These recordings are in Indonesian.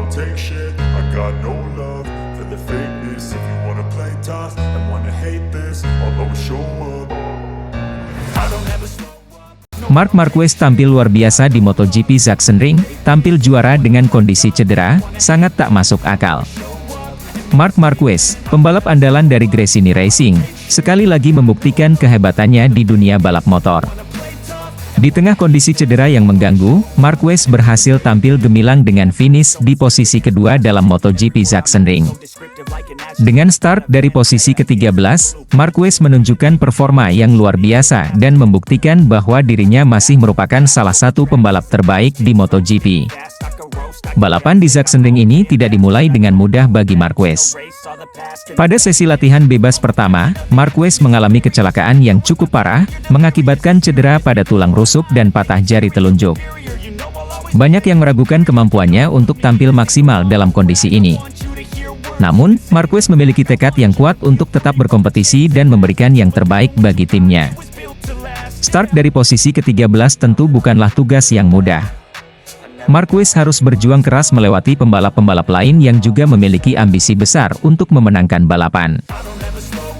don't take shit. I got no love for the fakeness. If you wanna play tough and wanna hate this, I'll always show up. I don't ever slow up. Marc Marquez tampil luar biasa di MotoGP Sachsenring, tampil juara dengan kondisi cedera, sangat tak masuk akal. Marc Marquez, pembalap andalan dari Gresini Racing, sekali lagi membuktikan kehebatannya di dunia balap motor. Di tengah kondisi cedera yang mengganggu, Marquez berhasil tampil gemilang dengan finish di posisi kedua dalam MotoGP Sachsenring. Dengan start dari posisi ke-13, Marquez menunjukkan performa yang luar biasa dan membuktikan bahwa dirinya masih merupakan salah satu pembalap terbaik di MotoGP. Balapan di Sachsenring ini tidak dimulai dengan mudah bagi Marquez. Pada sesi latihan bebas pertama, Marquez mengalami kecelakaan yang cukup parah, mengakibatkan cedera pada tulang rusuk dan patah jari telunjuk. Banyak yang meragukan kemampuannya untuk tampil maksimal dalam kondisi ini. Namun, Marquez memiliki tekad yang kuat untuk tetap berkompetisi dan memberikan yang terbaik bagi timnya. Start dari posisi ke-13 tentu bukanlah tugas yang mudah. Marquez harus berjuang keras melewati pembalap-pembalap lain yang juga memiliki ambisi besar untuk memenangkan balapan.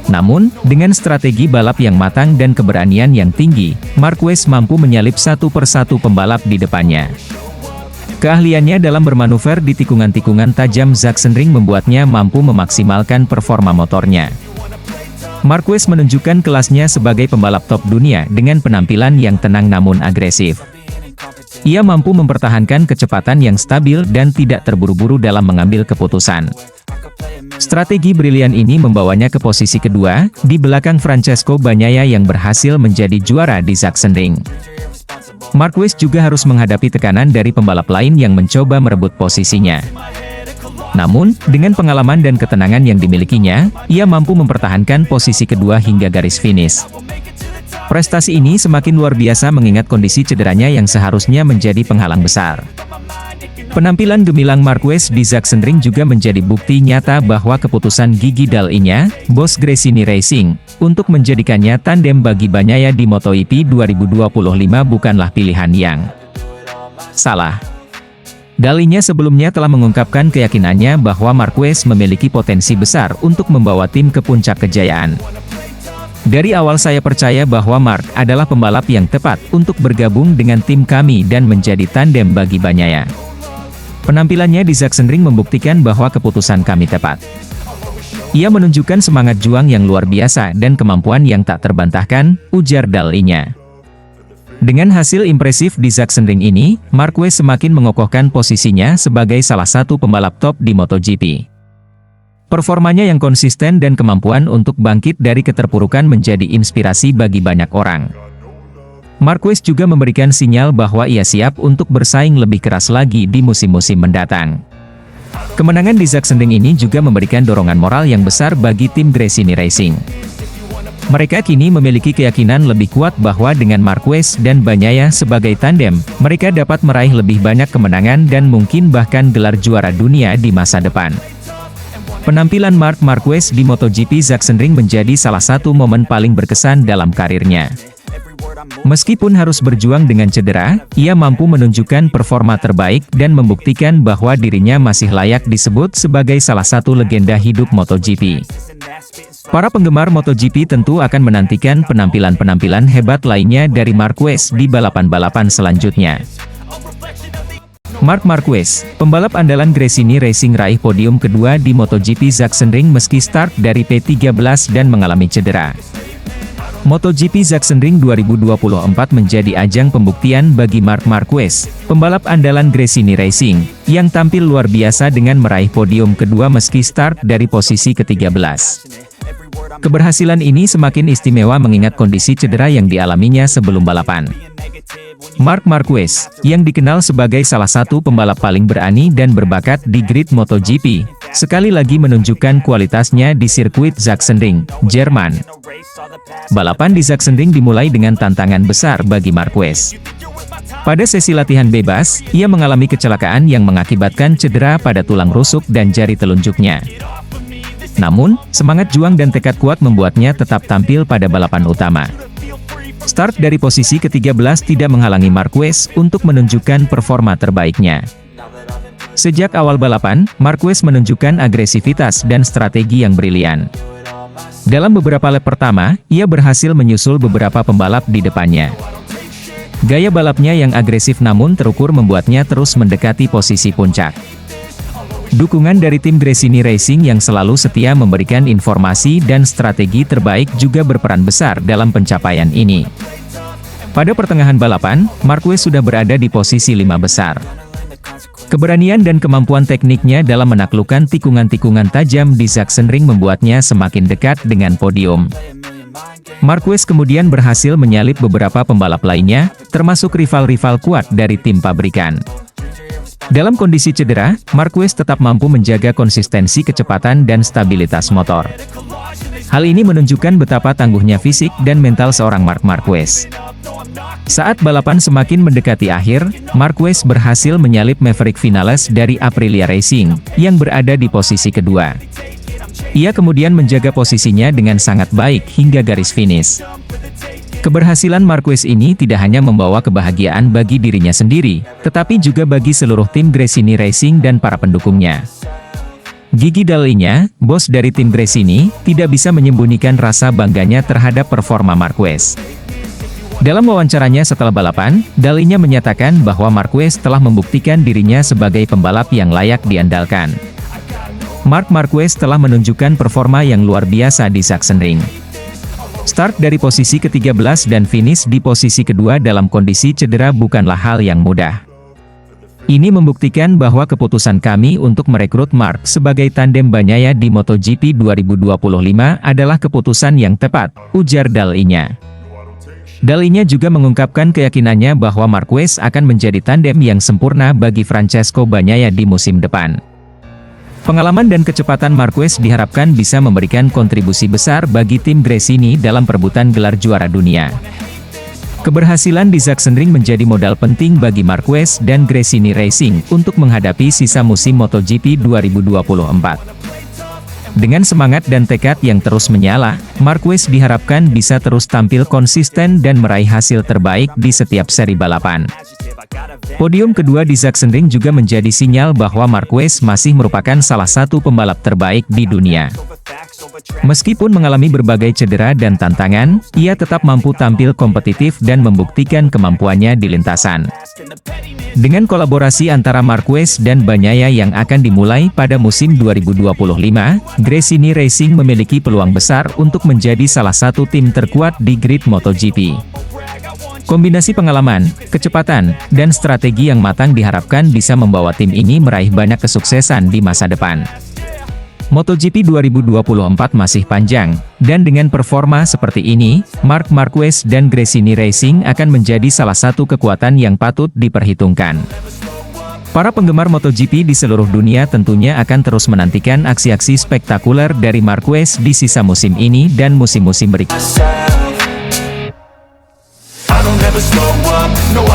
Namun, dengan strategi balap yang matang dan keberanian yang tinggi, Marquez mampu menyalip satu persatu pembalap di depannya. Keahliannya dalam bermanuver di tikungan-tikungan tajam Sachsenring membuatnya mampu memaksimalkan performa motornya. Marquez menunjukkan kelasnya sebagai pembalap top dunia dengan penampilan yang tenang namun agresif. Ia mampu mempertahankan kecepatan yang stabil dan tidak terburu-buru dalam mengambil keputusan. Strategi brilian ini membawanya ke posisi kedua, di belakang Francesco Bagnaia yang berhasil menjadi juara di Sachsenring. Marquez juga harus menghadapi tekanan dari pembalap lain yang mencoba merebut posisinya. Namun, dengan pengalaman dan ketenangan yang dimilikinya, ia mampu mempertahankan posisi kedua hingga garis finish. Prestasi ini semakin luar biasa mengingat kondisi cederanya yang seharusnya menjadi penghalang besar. Penampilan gemilang Marquez di Sachsenring juga menjadi bukti nyata bahwa keputusan Gigi Dall'Igna, bos Gresini Racing, untuk menjadikannya tandem bagi Bagnaia di MotoGP 2025 bukanlah pilihan yang salah. Dall'Igna sebelumnya telah mengungkapkan keyakinannya bahwa Marquez memiliki potensi besar untuk membawa tim ke puncak kejayaan. Dari awal saya percaya bahwa Marc adalah pembalap yang tepat untuk bergabung dengan tim kami dan menjadi tandem bagi Bagnaia. Penampilannya di Sachsenring membuktikan bahwa keputusan kami tepat. Ia menunjukkan semangat juang yang luar biasa dan kemampuan yang tak terbantahkan, ujar Dall'Igna. Dengan hasil impresif di Sachsenring ini, Marquez semakin mengokohkan posisinya sebagai salah satu pembalap top di MotoGP. Performanya yang konsisten dan kemampuan untuk bangkit dari keterpurukan menjadi inspirasi bagi banyak orang. Marquez juga memberikan sinyal bahwa ia siap untuk bersaing lebih keras lagi di musim-musim mendatang. Kemenangan di Sachsenring ini juga memberikan dorongan moral yang besar bagi tim Gresini Racing. Mereka kini memiliki keyakinan lebih kuat bahwa dengan Marquez dan Bagnaia sebagai tandem, mereka dapat meraih lebih banyak kemenangan dan mungkin bahkan gelar juara dunia di masa depan. Penampilan Marc Marquez di MotoGP Sachsenring menjadi salah satu momen paling berkesan dalam karirnya. Meskipun harus berjuang dengan cedera, ia mampu menunjukkan performa terbaik dan membuktikan bahwa dirinya masih layak disebut sebagai salah satu legenda hidup MotoGP. Para penggemar MotoGP tentu akan menantikan penampilan-penampilan hebat lainnya dari Marquez di balapan-balapan selanjutnya. Marc Marquez, pembalap andalan Gresini Racing raih podium kedua di MotoGP Sachsenring meski start dari P13 dan mengalami cedera. MotoGP Sachsenring 2024 menjadi ajang pembuktian bagi Marc Marquez, pembalap andalan Gresini Racing, yang tampil luar biasa dengan meraih podium kedua meski start dari posisi ke-13. Keberhasilan ini semakin istimewa mengingat kondisi cedera yang dialaminya sebelum balapan. Marc Marquez, yang dikenal sebagai salah satu pembalap paling berani dan berbakat di grid MotoGP, sekali lagi menunjukkan kualitasnya di sirkuit Sachsenring, Jerman. Balapan di Sachsenring dimulai dengan tantangan besar bagi Marquez. Pada sesi latihan bebas, ia mengalami kecelakaan yang mengakibatkan cedera pada tulang rusuk dan jari telunjuknya. Namun, semangat juang dan tekad kuat membuatnya tetap tampil pada balapan utama. Start dari posisi ke-13 tidak menghalangi Marquez untuk menunjukkan performa terbaiknya. Sejak awal balapan, Marquez menunjukkan agresivitas dan strategi yang brilian. Dalam beberapa lap pertama, ia berhasil menyusul beberapa pembalap di depannya. Gaya balapnya yang agresif namun terukur membuatnya terus mendekati posisi puncak. Dukungan dari tim Gresini Racing yang selalu setia memberikan informasi dan strategi terbaik juga berperan besar dalam pencapaian ini. Pada pertengahan balapan, Marquez sudah berada di posisi 5 besar. Keberanian dan kemampuan tekniknya dalam menaklukkan tikungan-tikungan tajam di Sachsenring membuatnya semakin dekat dengan podium. Marquez kemudian berhasil menyalip beberapa pembalap lainnya, termasuk rival-rival kuat dari tim pabrikan. Dalam kondisi cedera, Marquez tetap mampu menjaga konsistensi kecepatan dan stabilitas motor. Hal ini menunjukkan betapa tangguhnya fisik dan mental seorang Marc Marquez. Saat balapan semakin mendekati akhir, Marquez berhasil menyalip Maverick Vinales dari Aprilia Racing, yang berada di posisi kedua. Ia kemudian menjaga posisinya dengan sangat baik hingga garis finish. Keberhasilan Marquez ini tidak hanya membawa kebahagiaan bagi dirinya sendiri, tetapi juga bagi seluruh tim Gresini Racing dan para pendukungnya. Gigi Dall'Igna, bos dari tim Gresini, tidak bisa menyembunyikan rasa bangganya terhadap performa Marquez. Dalam wawancaranya setelah balapan, Dall'Igna menyatakan bahwa Marquez telah membuktikan dirinya sebagai pembalap yang layak diandalkan. Marc Marquez telah menunjukkan performa yang luar biasa di Sachsenring. Start dari posisi ke-13 dan finish di posisi kedua dalam kondisi cedera bukanlah hal yang mudah. Ini membuktikan bahwa keputusan kami untuk merekrut Marc sebagai tandem Bagnaia di MotoGP 2025 adalah keputusan yang tepat, ujar Dall'Igna. Dall'Igna juga mengungkapkan keyakinannya bahwa Marquez akan menjadi tandem yang sempurna bagi Francesco Bagnaia di musim depan. Pengalaman dan kecepatan Marquez diharapkan bisa memberikan kontribusi besar bagi tim Gresini dalam perebutan gelar juara dunia. Keberhasilan di Sachsenring menjadi modal penting bagi Marquez dan Gresini Racing untuk menghadapi sisa musim MotoGP 2024. Dengan semangat dan tekad yang terus menyala, Marquez diharapkan bisa terus tampil konsisten dan meraih hasil terbaik di setiap seri balapan. Podium kedua di Sachsenring juga menjadi sinyal bahwa Marquez masih merupakan salah satu pembalap terbaik di dunia. Meskipun mengalami berbagai cedera dan tantangan, ia tetap mampu tampil kompetitif dan membuktikan kemampuannya di lintasan. Dengan kolaborasi antara Marquez dan Bagnaia yang akan dimulai pada musim 2025, Gresini Racing memiliki peluang besar untuk menjadi salah satu tim terkuat di grid MotoGP. Kombinasi pengalaman, kecepatan, dan strategi yang matang diharapkan bisa membawa tim ini meraih banyak kesuksesan di masa depan. MotoGP 2024 masih panjang, dan dengan performa seperti ini, Marc Marquez dan Gresini Racing akan menjadi salah satu kekuatan yang patut diperhitungkan. Para penggemar MotoGP di seluruh dunia tentunya akan terus menantikan aksi-aksi spektakuler dari Marquez di sisa musim ini dan musim-musim berikutnya. I don't ever slow up, no